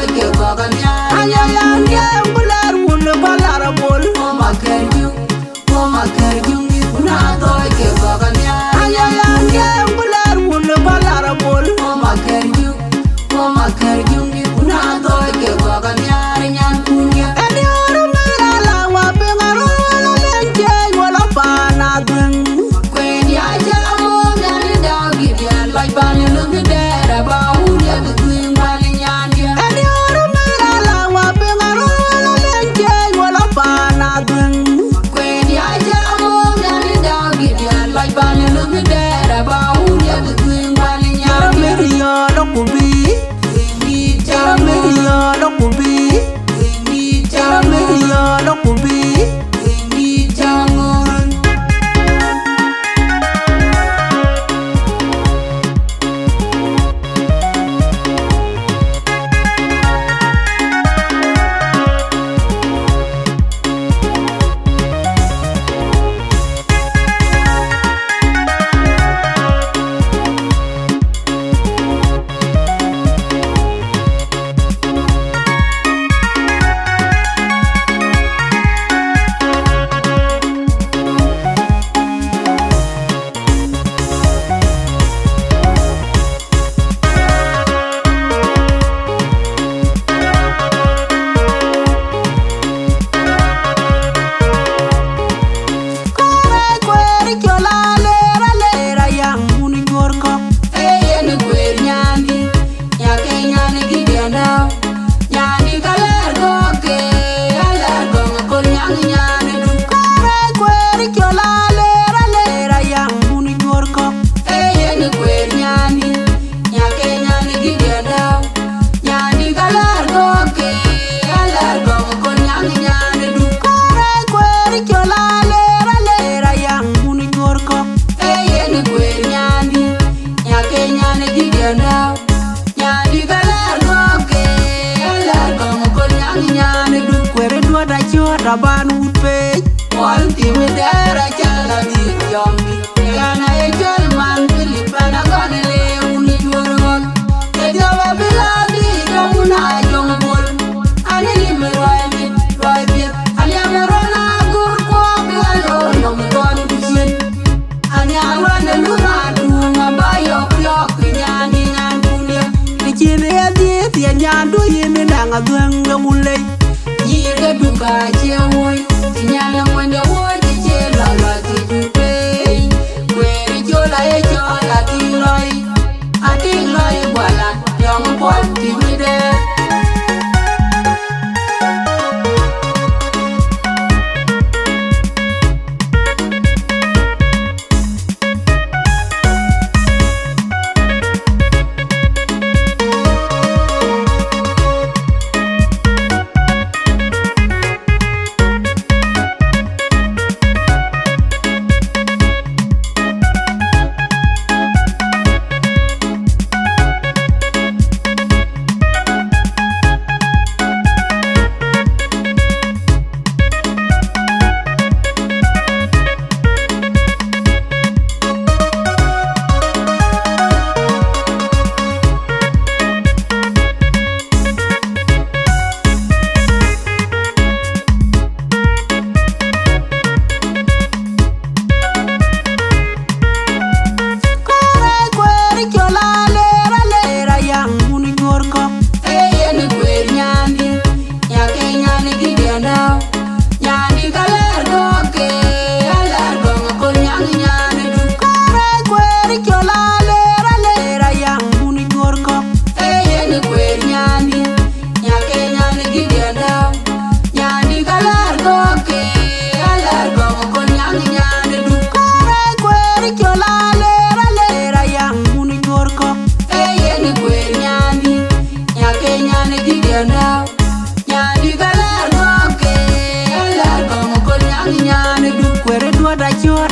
ke kokanya anya yang yang bular wul balara bol Mama kerjung Una toy ke kokanya anya yang bular wul balara bol Mama kerjung Una toy ke kokanya Nyan kunya eni oro mera la wa bengaro wala lenje wala pana dun Kwen ya jamo Nyani dagi dia Like bani lungi dera ba Ulia ke tuing bali nyandia eni oro mera la wa bengaro wala lenje wala pana dun Kwen ya jamo Nyani dagi dia Like bani lungi dera ba Ulia ke tuing bali yara nyandia meriyo lo kumbi yara meriyo lo kumbi yara meriyo lo kumbi Raban utpe Walti medera chala di yombi Egana e chol man Filipana gane le uni juorgol Kejawa biladi Kamuna jong bol Ani lime roi mit roi biet Ani amerona gur kwa Bialo nom ton kusin Ani alwane luna Dunga bayo Yok nyani nyan kulia Kichine ya diet ya nyandu yeme nanga duenga mulei Yirga duka chewoy Tinyala mwende woy Tichela la tijupey Kweri chola e chola Tingloi Atingloi wala Yong pol timide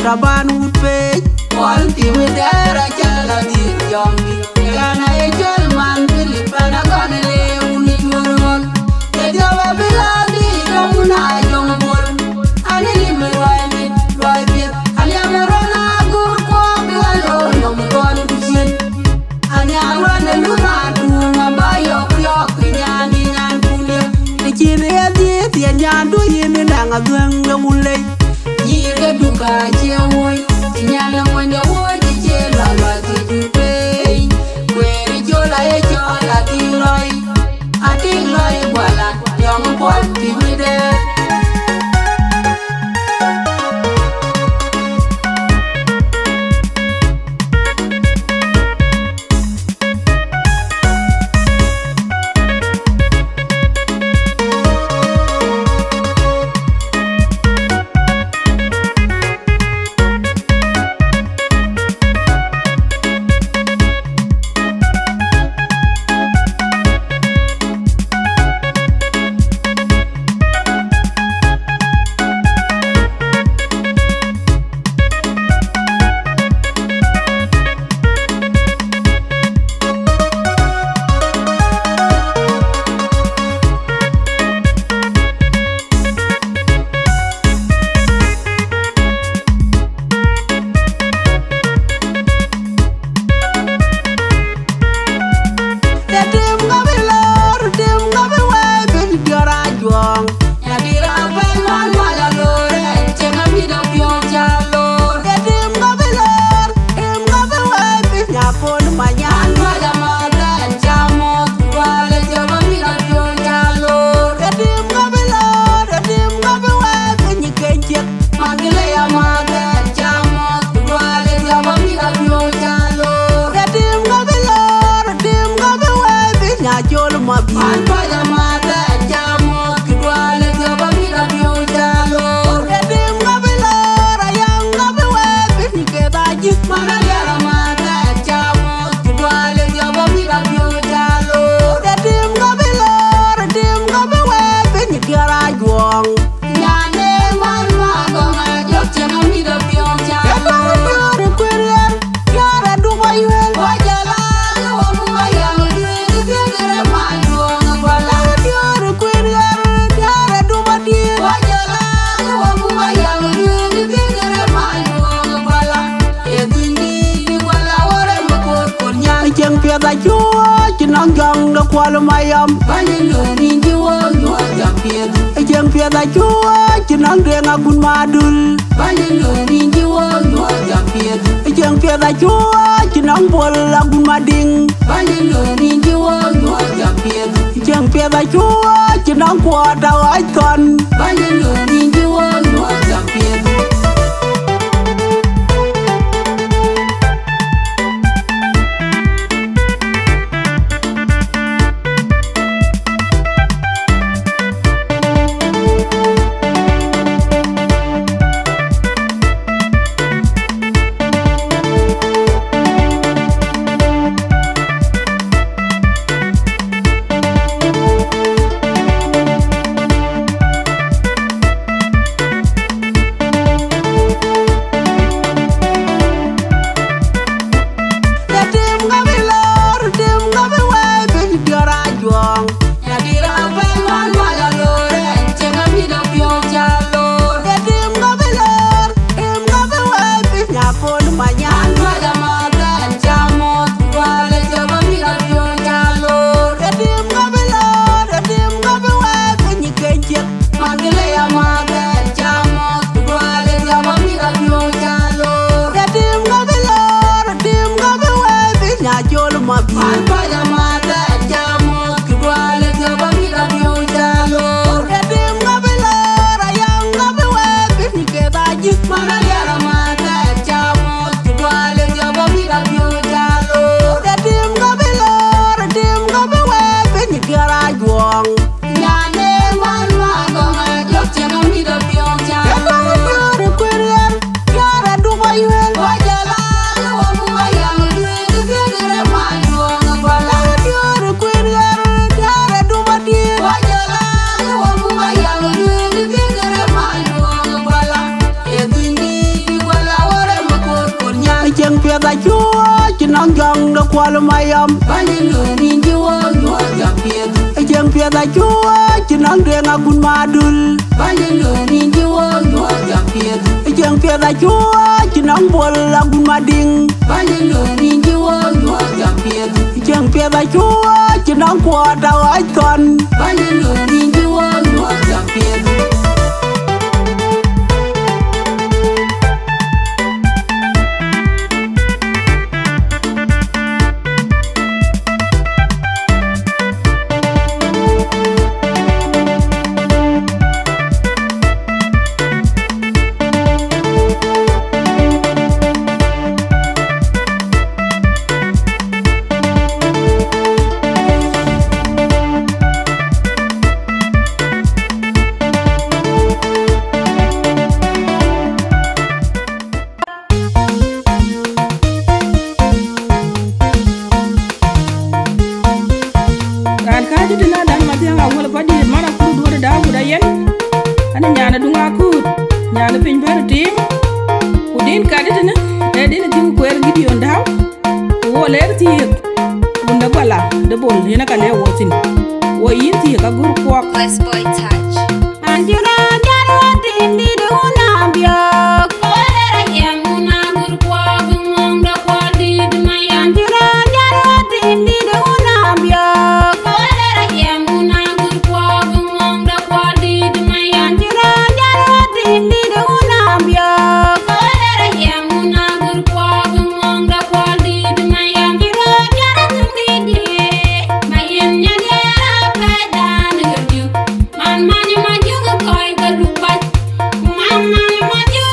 Raban utpe Walti medera chala di yombi Egana e chol man Filipana gane le uni juorgol Kejawa biladi Kamuna jong bol Ani lime roi mit roi biet Ani amerona gur kwa Bialo nom ton kusin Ani alwane luna Dunga bayo yok nyani nyandu yini nanga dueng ulei Yirga duka chewoy Nyala mwende woji chela lati jupei Kweri jola e jola Atiloi wala Yong bol timide da chua chinang jang da kwal mayam Panelo ninji wo yo jampiedu jeng pia da chua chinang de ngagun madul Panelo ninji wo yo jampiedu jeng pia da chua chinang bol lagun mading Panelo ninji wo yo jampiedu jeng pia da chua chinang kwa da ai kon Panelo ninji wo yo jampiedu da chua chinang jang da kwal mayam Panelo ninji wo yo jampiedu jeng pia da chua chinang de ngagun madul Panelo ninji wo yo jampiedu jeng pia da chua chinang bol lagun mading Panelo ninji wo yo jampiedu jeng pia da chua chinang kwa da ai kon Panelo ninji wo yo jampiedu yena ka le wotin wo yinti ka gur kwak Blessed boy touch. anjira jaro tindi duna biak Olera yemuna gur kwak ngong da kwadi dmayan. anjira jaro tindi duna biak Olera yemuna gur kwak ngong da kwadi dmayan. anjira jaro tindi duna biak Olera yemuna gur kwak ngong da kwadi dmayan. anjira jaro tindi Mayen nyadera pedan gerju. Man mani maju ke koi kelupat. Man mani maju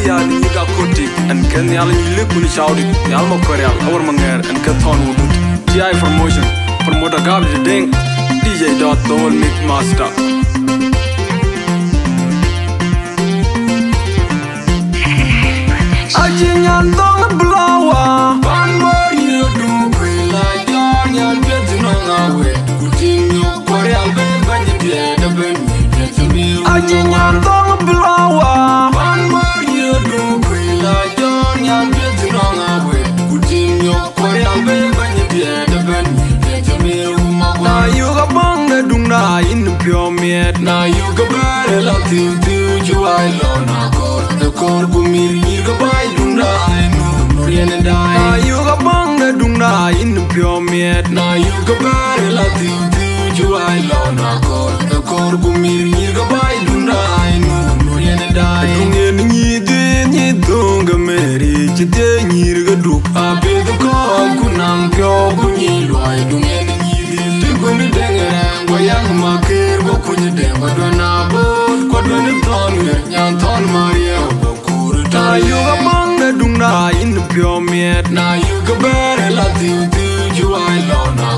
ya ni ga koti and ken yal ni le kun chaudi yal mo koreal awar manger and ka ton wudut TI promotion promoter gab de ding DJ dot the whole mix master Ajinyan dong blowa pan more you do la yon yan get no ngawe kutinyo koreal be banye de ben Ajinyan dong blowa pan more you do la yon yan get no ngawe kutinyo koreal be banye de ben na you ga banga dung na in pyo miet na you ga bare la tu ju ai lo na kor bu mir ni ga bai dung na nu rien dai na you ga banga dung na in pyo miet na you ga bare la tu ju ai lo na kor bu mir ni ga bai dung na nu rien dai dung ni de ni dung ga meri chi de ni ga du a be ko ku nang pyo ku ni lo ai dung ni dengere wayang makir go kunyi dengo dona bod ko doni ton nyan ton maria go kur na you ga banga dung na in pyo miet na you ga bare la tu ju ai lo na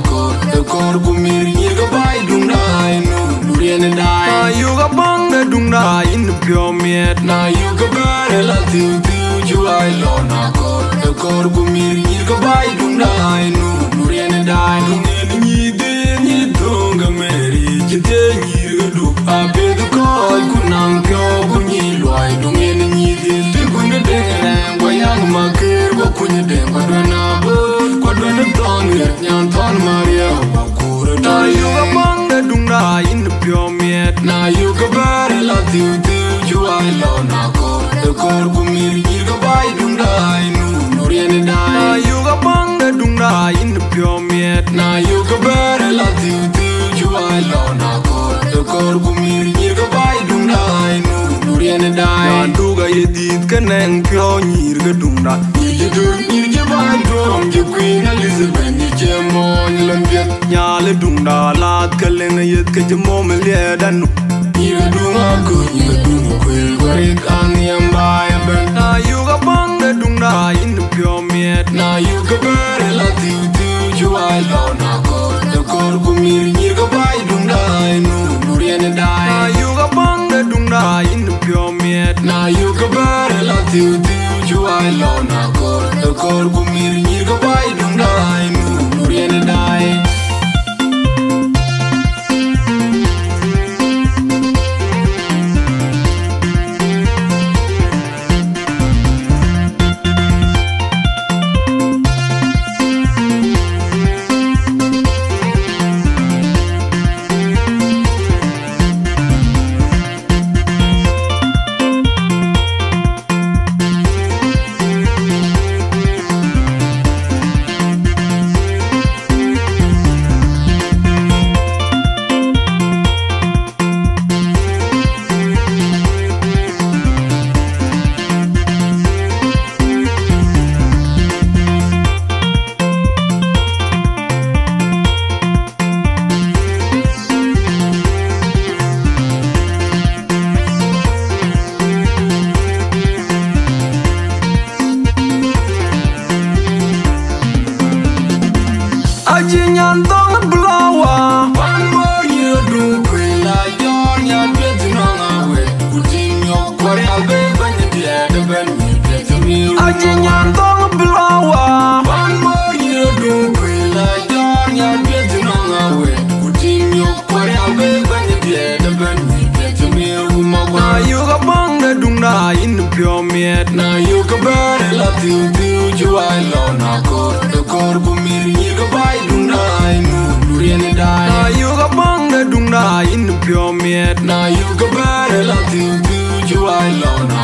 kor ku mir ni ga bai dung na nu rien dai na you ga banga dung na in pyo miet na you ga bare la tu ju ai lo na kor ku mir ni ga bai dung na nu rien dai ni de ni dung ga meri chi de ni ga du a be ko ku nang pyo ku ni loi dung ni de kun de wayang makir go kunyi dengo dona bod ko doni ton nyan ton maria go kur na you ga banga dung na in pyo miet na you ga bare la tu ju ai lo na kor ku mir ni ga bai dung dai nu rien dai na you ga banga dung na in pyo miet na you ga bare la tu ju ai lo na kor ku mir ni ga bai dung dai nu rien dai na du ga yedit kaneng pyo ni ga dung na ni dur ni je bai drum je Queen Elizabeth ni je mo ni lambiet nya le dung da lat ka le na yet ka je mo me le da nu ni du ma ku ni du ku gore kan yam bai ben na you ga banga dung na in pyo miet na you ga bare la tu ju ai lo na kor ku mir ni ga bai dung dai nu rien dai na you ga banga dung na in pyo miet na you ga bare la tu ju ai lo na kor ku mir ni ga bai dung dai nu rien dai Ajinyan dong blowa pan more you do la yon yan get no ngawe kutinyo kore albe banye de ben mi Ajinyan dong blowa pan more you do la yon yan get no ngawe kutinyo kore albe banye de ben mi ma na you ga banga dung na in pyo miet na you ga bare la tu ju ai lo na kor ku mir ni ga bai dung dai nu rien dai na you ga banga dung na in pyo miet na you ga bare la tu ju ai lo na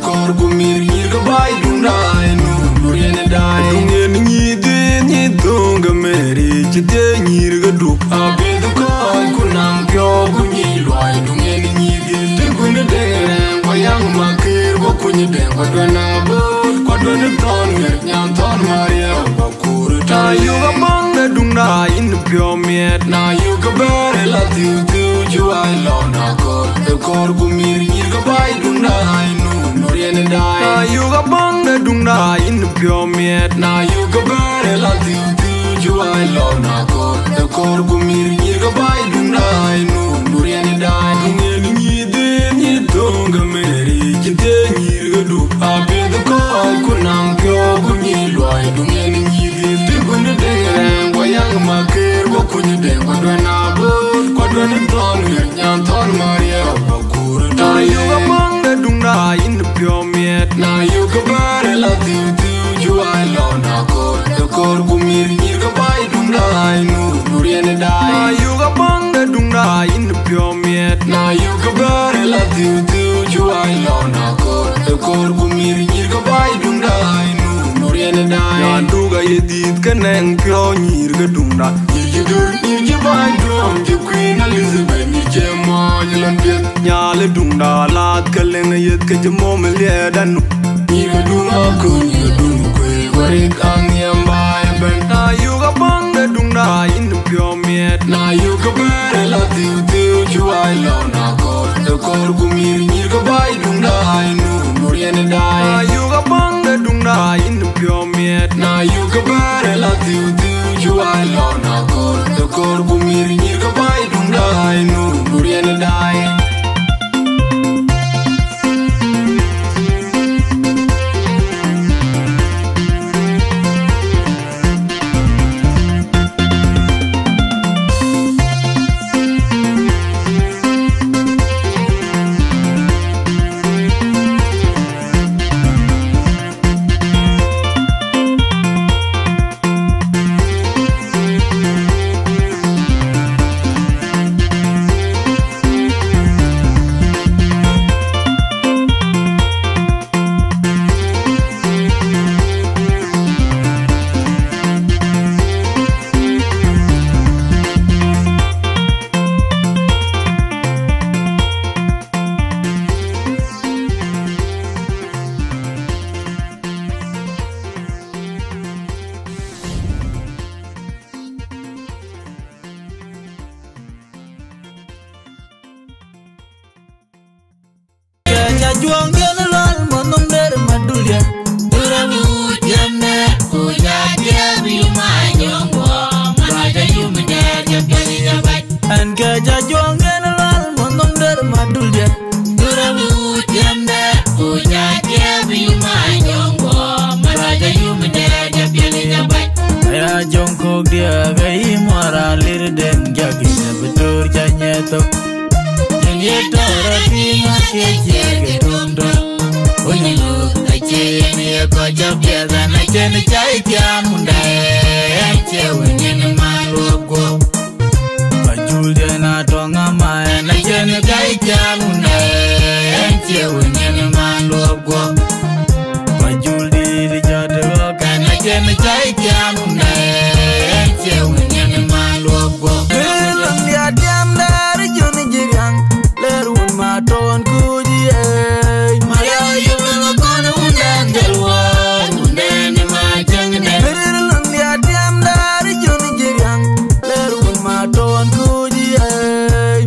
kor ku mir ni ga bai dung dai nu rien dai dung ni de ni dung ga meri chi de ni ga du a be ko ku nang pyo ku ni loi dung ni de kun de wayang makir go ku ni de go na bod ko doni ton nyan ton maria go kur na you ga banga dung na in pyo miet na you ga bare la tu ju ai lo na kor ku mir ni ga bai dung dai nu rien dai you ga bang da dung da in pure miet. Na you ga bare la tiu ju I love na ko. Da kor ku mir ni ga bai dung da nu nurien da ni ni de ni dong ga meri kinte ni ga du. Abi da ko ku nang pyo ku ni loi dung ni de kun de ran wa yang ma ker wa ku ni de wa na bo ko do ni ton ni nyan ton maria ba kur da you ga bang da dung da in pure miet. Na you ga bare la tiu ju I love na ko. Da kor ku mir ni ga bai dung da nu nurien da. Na you ga bang da dung da in pure miet. Na you ga bare la tiu ju I love na ko. Da kor ku mir ni ga bai dung da nu nurien da. Ya du ga yedit kaneng pyo ni ga dung da. Ni dur ni bai drum ji Queen Elizabeth ni jemo yelan pet. Nya le dung da lat kaleng yet ka jemo me le dan. Ni ga dung ko ni ga dung ko wari kang yam bai ben. Na you ga bang da dung da in pure miet. Na you ga bare la tiu ju I love na ko. Da kor ku mir ni ga bai dung da nu nurien da. Na you ga bang da dung da in pure miet. Na you ga bare la tiu ju I love na ko. Da kor ku mir ni ga bai dung da nu nurien da. Juang general monum der madulia. Duramu jamne uja dia biuma nyongbo maraja yumne japani jabat. An gaja juang general monum der madulia. Duramu jamne uja dia biuma nyongbo maraja yumne japani jabat. Ya jongko dia gai moralir den jagi betul janyeto. Janyeto rapi makeje gedondo. Unyilu ache ni ko japia na chen chai kya munda ache unyin malugo. Bajul na tonga mai na chen Chai kya munda ache unyin malugo. bajul di jadwa Kana chen chai kya munda ache unyin malugo. Bilang dia diam dari juni jirang lerun maton kuji Maria yulu kono undan jalwan undan macang ne. Bilang dia diam dari juni jirang lerun maton kuji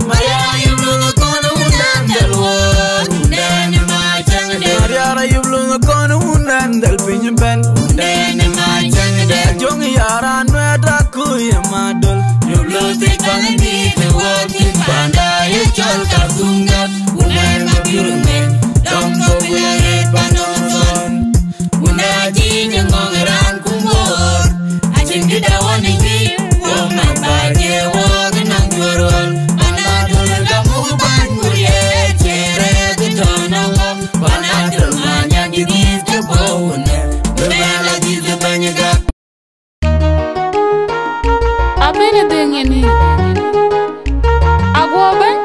Maria yulu kono undan jalwan undan macang ne. Mariara yublung kono undan dal pinjempen Undan macang ne. Jong yaran weda kuya madol Yulu tikang di tewakin pandai chol katungat undan mabirumen dong kopulare panoson. Unaji ngongeran kumbor acing di dawan iki oma baje wog nang jorol panadol kamu pangurie cere getonawo panadol manya di kebone bebala di banyaga. Abene dengeni agoben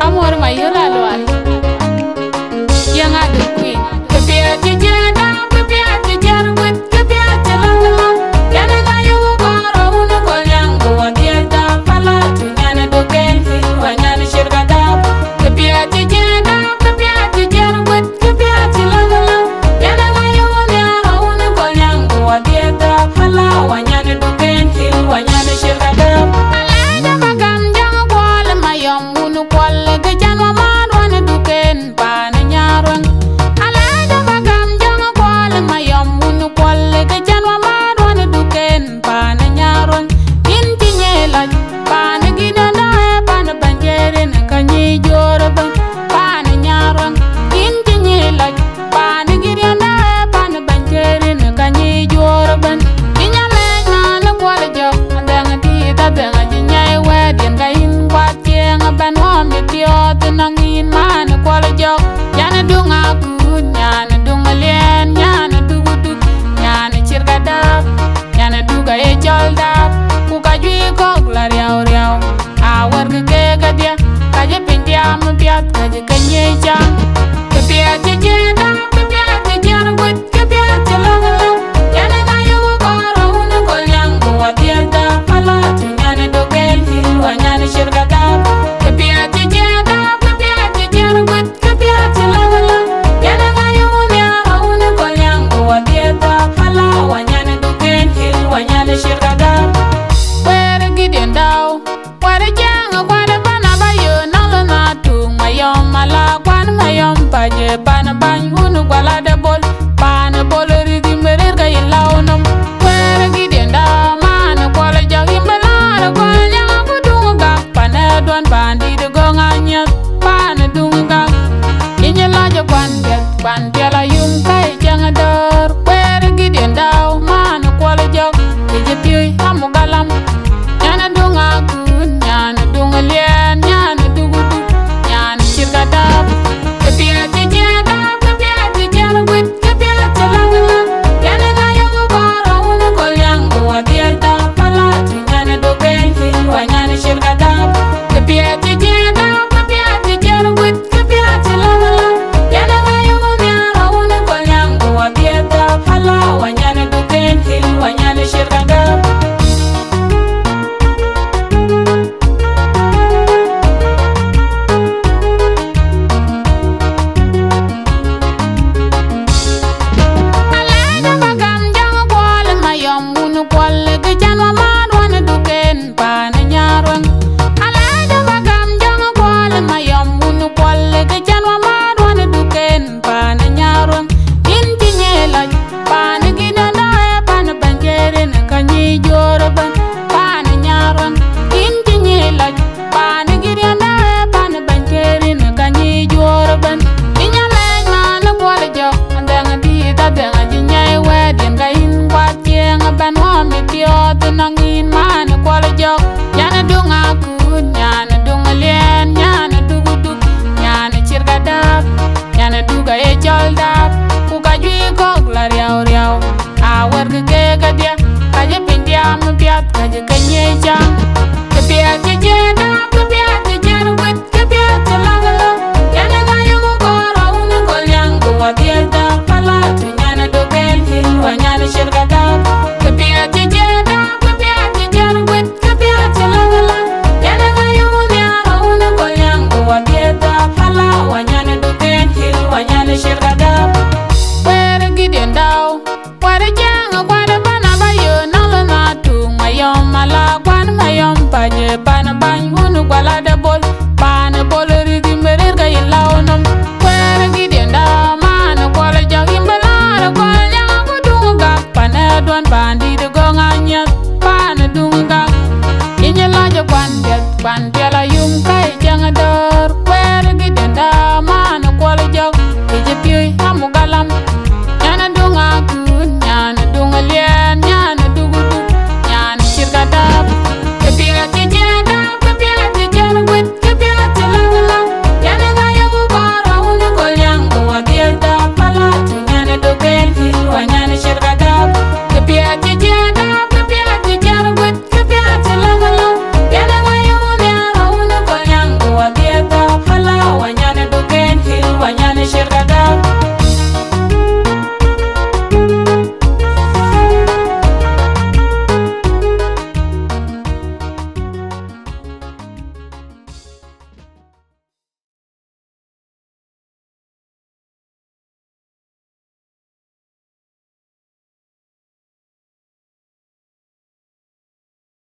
amor mayola loal yang ada queen kepia jada kepia jarwet kepia jalala yana kayu karo una kolyang gua dieta pala tunyana doken wanyana shirkata kepia jada kepia jarwet kepia jalala yana kayu karo una kolyang gua dieta pala wanyana doken wanyana shirkata alaja magam jang kwal mayom unu kwal ke janwa manwa piat ka je kanye jam ke piat je da ke piat je rgut ke piat je long yana ga yo ko ro un ko yang ko atiada pala tu yana do gel hil wa yana shirga ga ke piat je da ke piat je rgut ke piat je long yana ga yo nya un ko yang ko atiada pala wa yana do gel hil wa yana shirga ga where gideon daw where jang kwada bana bayo nalo na tu mayom mala kwan mayom paje bana ban hunu kwala de bol